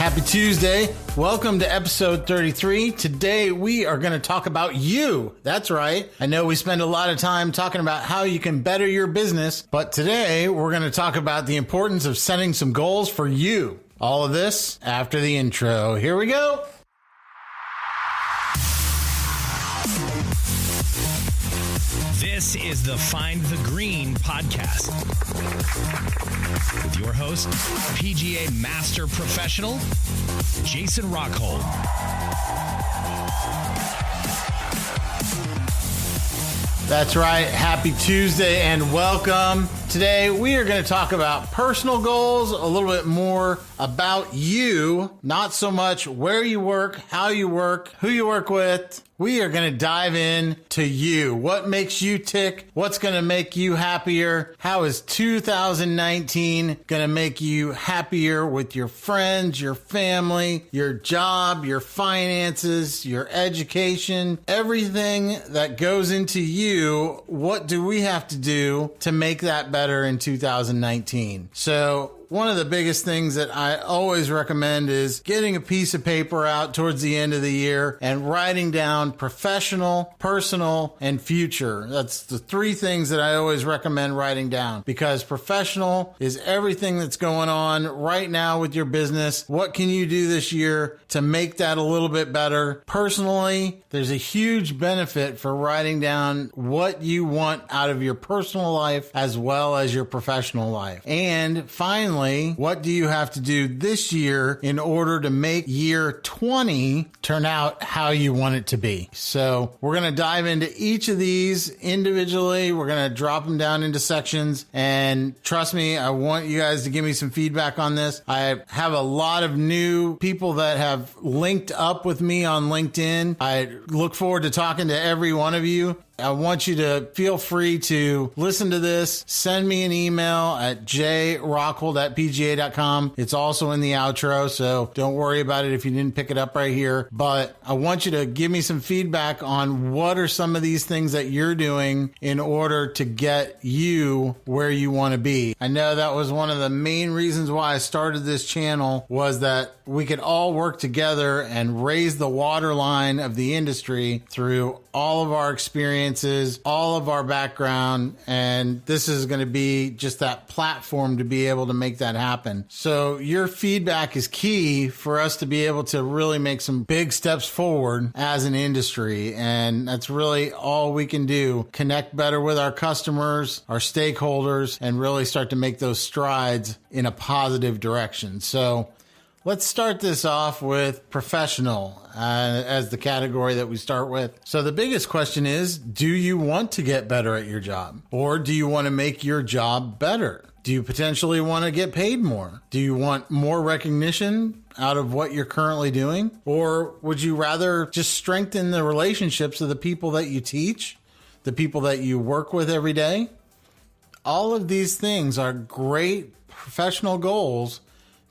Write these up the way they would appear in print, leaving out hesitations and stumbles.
Happy Tuesday. Welcome to episode 33. Today we are going to talk about you. That's right. I know we spend a lot of time talking about how you can better your business, but today we're going to talk about the importance of setting some goals for you. All of this after the intro. Here we go. This is the Find the Green podcast with your host, PGA Master Professional, Jason Rockhold. That's right. Happy Tuesday and welcome. Today we are going to talk about personal goals, a little bit more about you, not so much where you work, how you work, who you work with. We are going to dive in to you. What makes you tick? What's going to make you happier? How is 2019 going to make you happier with your friends, your family, your job, your finances, your education, everything that goes into you? What do we have to do to make that better in 2019? So one of the biggest things that I always recommend is getting a piece of paper out towards the end of the year and writing down professional, personal, and future. That's the three things that I always recommend writing down, because professional is everything that's going on right now with your business. What can you do this year to make that a little bit better? Personally, there's a huge benefit for writing down what you want out of your personal life as well as your professional life. And finally, what do you have to do this year in order to make year 20 turn out how you want it to be? So we're going to dive into each of these individually. We're going to drop them down into sections. And trust me, I want you guys to give me some feedback on this. I have a lot of new people that have linked up with me on LinkedIn. I look forward to talking to every one of you. I want you to feel free to listen to this. Send me an email at jrockhold@pga.com. It's also in the outro, so don't worry about it if you didn't pick it up right here. But I want you to give me some feedback on what are some of these things that you're doing in order to get you where you want to be. I know that was one of the main reasons why I started this channel, was that we could all work together and raise the waterline of the industry through all of our experiences, all of our background, and this is going to be just that platform to be able to make that happen. So your feedback is key for us to be able to really make some big steps forward as an industry, and that's really all we can do. Connect better with our customers, our stakeholders, and really start to make those strides in a positive direction. So let's start this off with professional as the category that we start with. So the biggest question is, do you want to get better at your job? Or do you want to make your job better? Do you potentially want to get paid more? Do you want more recognition out of what you're currently doing? Or would you rather just strengthen the relationships of the people that you teach, the people that you work with every day? All of these things are great professional goals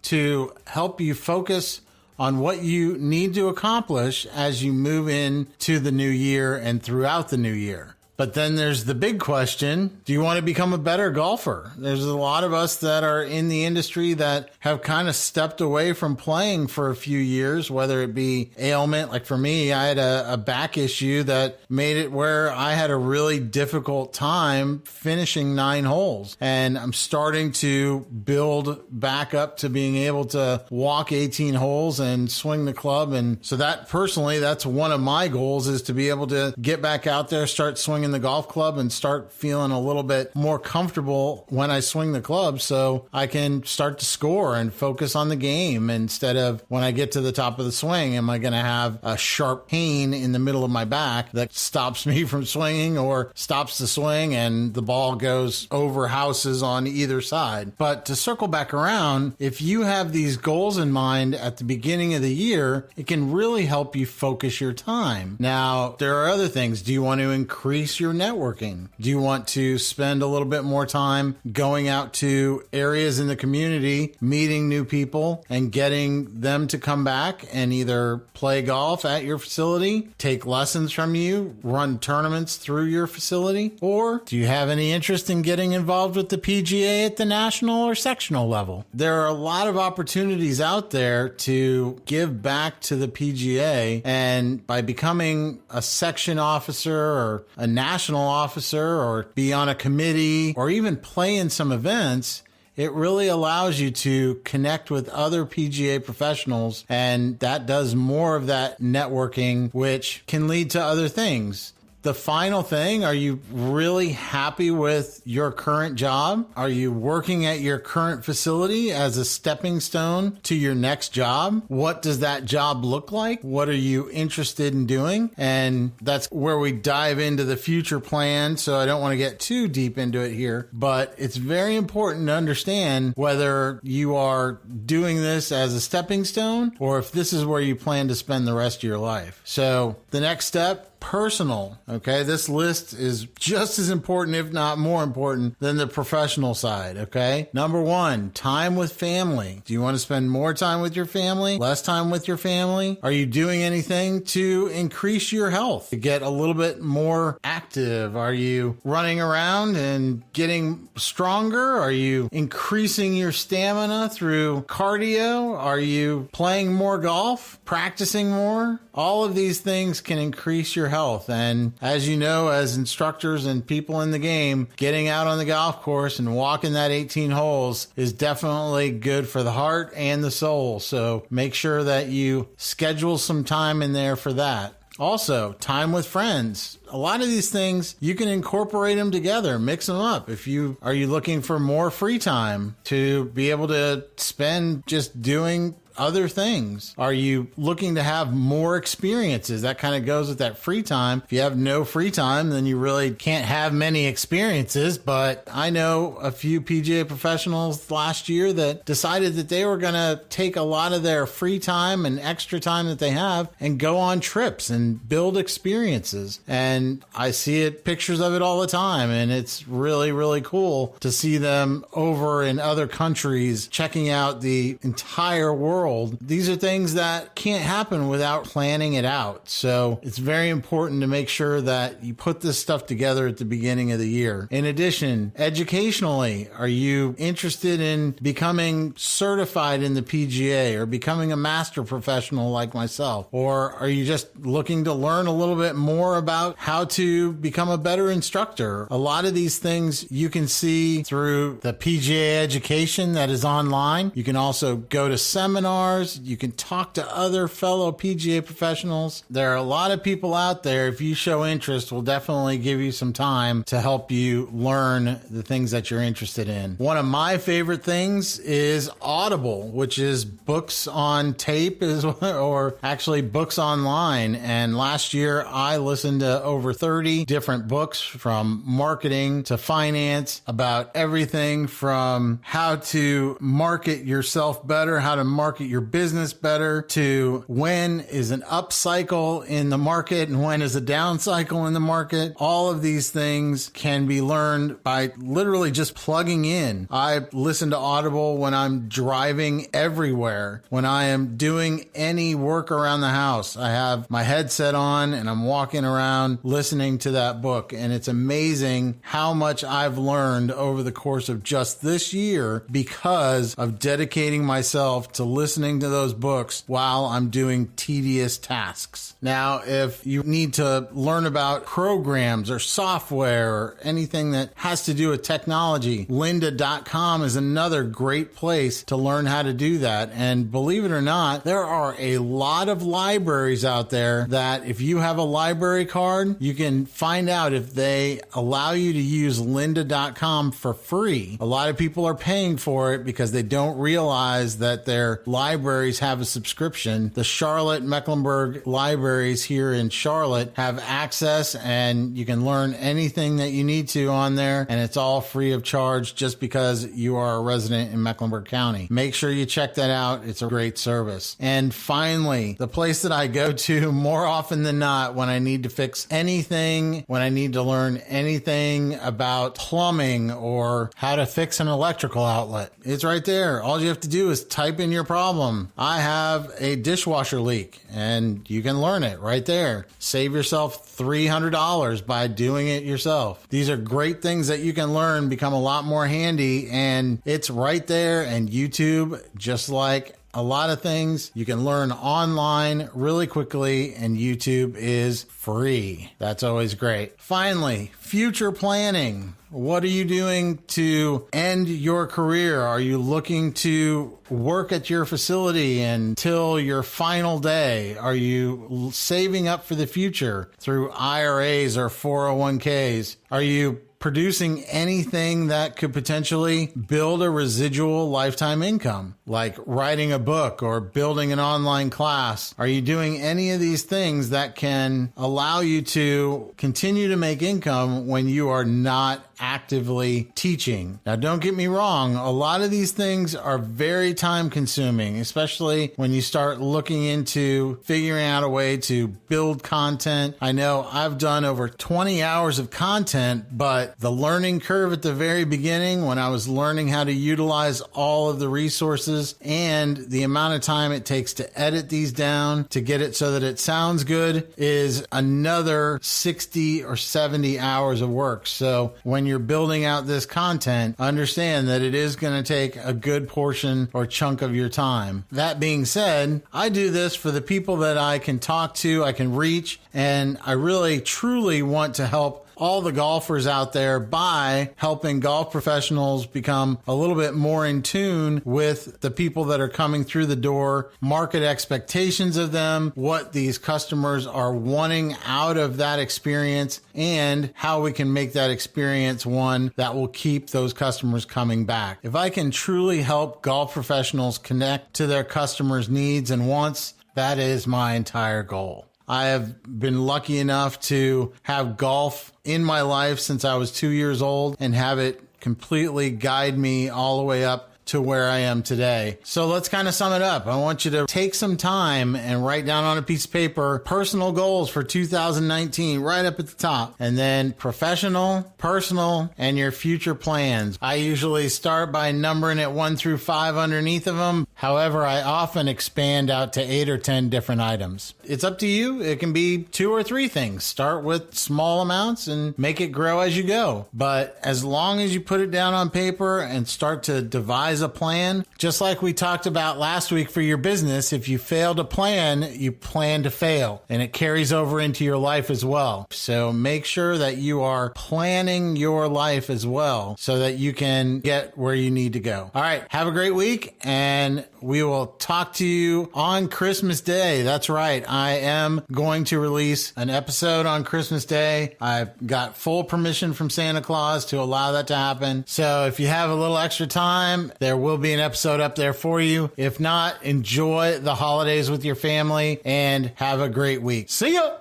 to help you focus on what you need to accomplish as you move into the new year and throughout the new year. But then there's the big question, do you want to become a better golfer? There's a lot of us that are in the industry that have kind of stepped away from playing for a few years, whether it be ailment. Like for me, I had a back issue that made it where I had a really difficult time finishing 9 holes. And I'm starting to build back up to being able to walk 18 holes and swing the club. And so that personally, that's one of my goals, is to be able to get back out there, start swinging the golf club and start feeling a little bit more comfortable when I swing the club, so I can start to score and focus on the game instead of when I get to the top of the swing, am I going to have a sharp pain in the middle of my back that stops me from swinging or stops the swing and the ball goes over houses on either side. But to circle back around, if you have these goals in mind at the beginning of the year, it can really help you focus your time. Now, there are other things. Do you want to increase increase your networking? Do you want to spend a little bit more time going out to areas in the community, meeting new people, and getting them to come back and either play golf at your facility, take lessons from you, run tournaments through your facility? Or do you have any interest in getting involved with the PGA at the national or sectional level? There are a lot of opportunities out there to give back to the PGA, and by becoming a section officer or a national officer or be on a committee or even play in some events, it really allows you to connect with other PGA professionals, and that does more of that networking, which can lead to other things. The final thing, are you really happy with your current job? Are you working at your current facility as a stepping stone to your next job? What does that job look like? What are you interested in doing? And that's where we dive into the future plan. So I don't want to get too deep into it here, but it's very important to understand whether you are doing this as a stepping stone or if this is where you plan to spend the rest of your life. So the next step, personal. Okay. This list is just as important, if not more important, than the professional side. Okay. Number one, time with family. Do you want to spend more time with your family? Less time with your family? Are you doing anything to increase your health, to get a little bit more active? Are you running around and getting stronger? Are you increasing your stamina through cardio? Are you playing more golf, practicing more? All of these things can increase your health. And as you know, as instructors and people in the game, getting out on the golf course and walking that 18 holes is definitely good for the heart and the soul. So make sure that you schedule some time in there for that. Also, time with friends. A lot of these things, you can incorporate them together, mix them up. Are you looking for more free time to be able to spend just doing other things? Are you looking to have more experiences? That kind of goes with that free time. If you have no free time, then you really can't have many experiences. But I know a few PGA professionals last year that decided that they were going to take a lot of their free time and extra time that they have and go on trips and build experiences. And I see pictures of it all the time. And it's really, really cool to see them over in other countries checking out the entire world. These are things that can't happen without planning it out. So it's very important to make sure that you put this stuff together at the beginning of the year. In addition, educationally, are you interested in becoming certified in the PGA or becoming a master professional like myself? Or are you just looking to learn a little bit more about how to become a better instructor? A lot of these things you can see through the PGA education that is online. You can also go to seminars. You can talk to other fellow PGA professionals. There are a lot of people out there. If you show interest, we'll definitely give you some time to help you learn the things that you're interested in. One of my favorite things is Audible, which is books on tape, or actually books online. And last year, I listened to over 30 different books, from marketing to finance, about everything from how to market yourself better, how to market your business better, to when is an up cycle in the market and when is a down cycle in the market. All of these things can be learned by literally just plugging in. I listen to Audible when I'm driving everywhere, when I am doing any work around the house. I have my headset on and I'm walking around listening to that book. And it's amazing how much I've learned over the course of just this year because of dedicating myself to listening to those books while I'm doing tedious tasks. Now, if you need to learn about programs or software or anything that has to do with technology, lynda.com is another great place to learn how to do that. And believe it or not, there are a lot of libraries out there that if you have a library card, you can find out if they allow you to use lynda.com for free. A lot of people are paying for it because they don't realize that their libraries have a subscription. The Charlotte Mecklenburg libraries here in Charlotte have access, and you can learn anything that you need to on there, and it's all free of charge just because you are a resident in Mecklenburg County. Make sure you check that out. It's a great service. And finally, the place that I go to more often than not when I need to fix anything, when I need to learn anything about plumbing or how to fix an electrical outlet, it's right there. All you have to do is type in your problem. I have a dishwasher leak, and you can learn it right there. Save yourself $300 by doing it yourself. These are great things that you can learn, become a lot more handy, and it's right there. And YouTube, just like a lot of things, you can learn online really quickly, and YouTube is free. That's always great. Finally, future planning. What are you doing to end your career? Are you looking to work at your facility until your final day? Are you saving up for the future through IRAs or 401ks? Are you producing anything that could potentially build a residual lifetime income, like writing a book or building an online class? Are you doing any of these things that can allow you to continue to make income when you are not actively teaching? Now, don't get me wrong. A lot of these things are very time consuming, especially when you start looking into figuring out a way to build content. I know I've done over 20 hours of content, but the learning curve at the very beginning, when I was learning how to utilize all of the resources and the amount of time it takes to edit these down to get it so that it sounds good, is another 60 or 70 hours of work. So when you're building out this content, understand that it is going to take a good portion or chunk of your time. That being said, I do this for the people that I can talk to, I can reach, and I really truly want to help all the golfers out there by helping golf professionals become a little bit more in tune with the people that are coming through the door, market expectations of them, what these customers are wanting out of that experience, and how we can make that experience one that will keep those customers coming back. If I can truly help golf professionals connect to their customers' needs and wants, that is my entire goal. I have been lucky enough to have golf in my life since I was 2 years old and have it completely guide me all the way up to where I am today. So let's kind of sum it up. I want you to take some time and write down on a piece of paper personal goals for 2019 right up at the top, and then professional, personal, and your future plans. I usually start by numbering it 1 through 5 underneath of them. However, I often expand out to 8 or 10 different items. It's up to you. It can be 2 or 3 things. Start with small amounts and make it grow as you go. But as long as you put it down on paper and start to devise a plan, just like we talked about last week for your business, if you fail to plan, you plan to fail, and it carries over into your life as well. So make sure that you are planning your life as well so that you can get where you need to go. All right, have a great week, and we will talk to you on Christmas Day. That's right. I am going to release an episode on Christmas Day. I've got full permission from Santa Claus to allow that to happen. So if you have a little extra time, there will be an episode up there for you. If not, enjoy the holidays with your family and have a great week. See ya!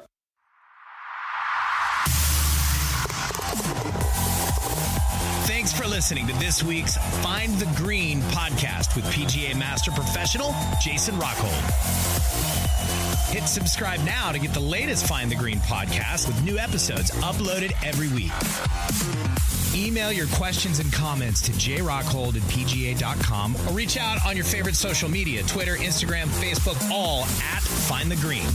Thanks for listening to this week's Find the Green podcast with PGA Master Professional Jason Rockhold. Hit subscribe now to get the latest Find the Green podcast with new episodes uploaded every week. Email your questions and comments to jrockhold@pga.com or reach out on your favorite social media, Twitter, Instagram, Facebook, all at Find the Green.